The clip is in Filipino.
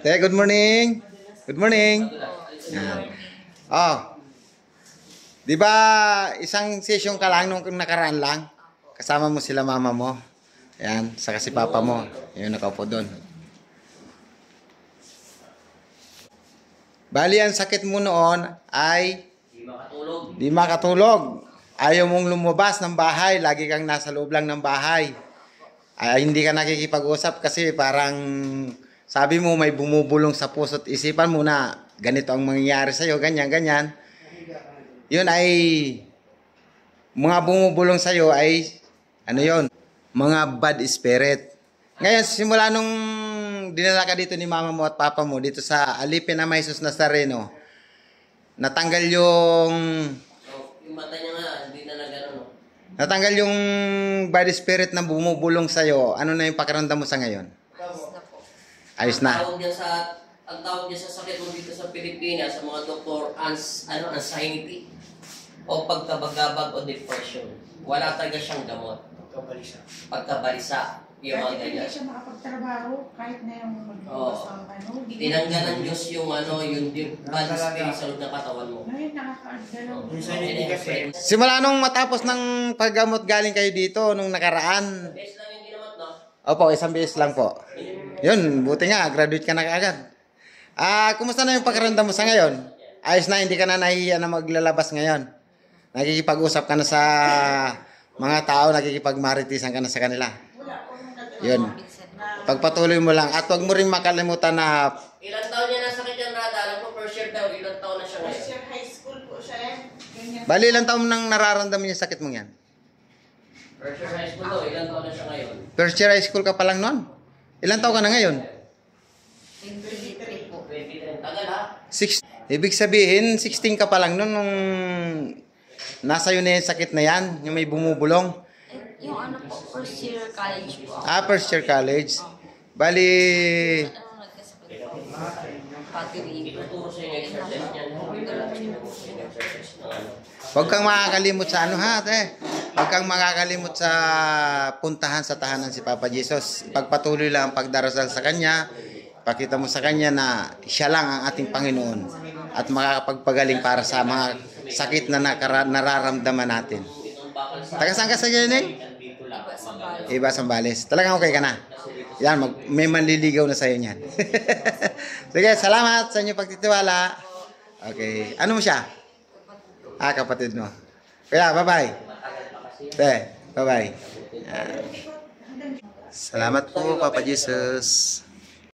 Te, good morning. Good morning. Yan. Oh, di ba isang session ka lang nung nakaraan lang? Kasama mo sila mama mo. Yan, saka si papa mo. Yung nakaupo doon. Bali, ang sakit mo noon ay di makatulog. Ayaw mong lumabas ng bahay. Lagi kang nasa loob lang ng bahay. Ay, hindi ka nakikipag-usap kasi parang sabi mo may bumubulong sa puso't isipan mo na ganito ang mangyayari sa'yo, ganyan, ganyan. Yun ay, mga bumubulong sa'yo ay, ano yun, mga bad spirit. Ngayon, simula nung dinala ka dito ni mama mo at papa mo dito sa Alipin Ama Jesus Nazareno, natanggal yung mata niya nga, hindi na nagano. natanggal yung bad spirit na bumubulong sa'yo. Ano na yung pakiramdam mo sa ngayon? Ayos na. Ang tawag niya sa sakit mo dito sa Pilipinas, sa mga doktor, anxiety o pagkabagabag o depression. Wala talaga siyang gamot. Pagkabalisa. Yung mga ganyan. Hindi siya makapagtrabaho kahit na yung magbukas ang Tinanggal ng Diyos yung bad spirit sa loob ng katawan mo. Ngayon nakakaagdalaw. Simula nung matapos ng paggamot galing kayo dito nung nakaraan. Best lang yung ginamot, no? Opo, isang beses lang po. Yun, buti nga, graduate ka na kaagad. Kumusta na yung pakiramdam mo sa ngayon? Ayos na, hindi ka na nahihiya na maglalabas ngayon. Nakikipag-usap ka na sa mga tao, nakikipag-maritisan ka na sa kanila. Yun. Pagpatuloy mo lang. At huwag mo rin makalimutan na... Ilang taon niya nasakit yan, Rada? Alam ko, first year daw. Ilang taon na siya ngayon? First year high school po siya. Bali, ilang taon nang nararamdaman yung sakit mo yan? First year high school daw. Ilang taon na siya ngayon? First year high school ka pa lang noon? Ilang taon ka na ngayon? 23 po. 23. Tagal, ha? Ibig sabihin, 16 ka pa lang noon nung nasa yun na yung sakit na yan, yung may bumubulong. Yung ano po, first year college po. First year college. Bali, Ano nagkasakit po? Pati rin. Ituturo sa yung exercise niyan. Yung exercise ng ano. huwag kang makakalimot sa ano ha, te. Huwag kang makakalimot sa puntahan sa tahanan si Papa Jesus. Pagpatuloy lang ang pagdarasal sa Kanya. Pakita mo sa Kanya na siya lang ang ating Panginoon. At makakapagpagaling para sa mga sakit na nararamdaman natin. Taga saan ka sa ganyan eh? Iba Sambales. Talagang okay ka na. Yan, may manliligaw na sa'yo niyan. Sige, salamat sa inyong pagtitiwala. Okay. Ano mo siya? Kapatid mo. Kaya, bye-bye. Bye-bye. Salamat po, Papa Jesus.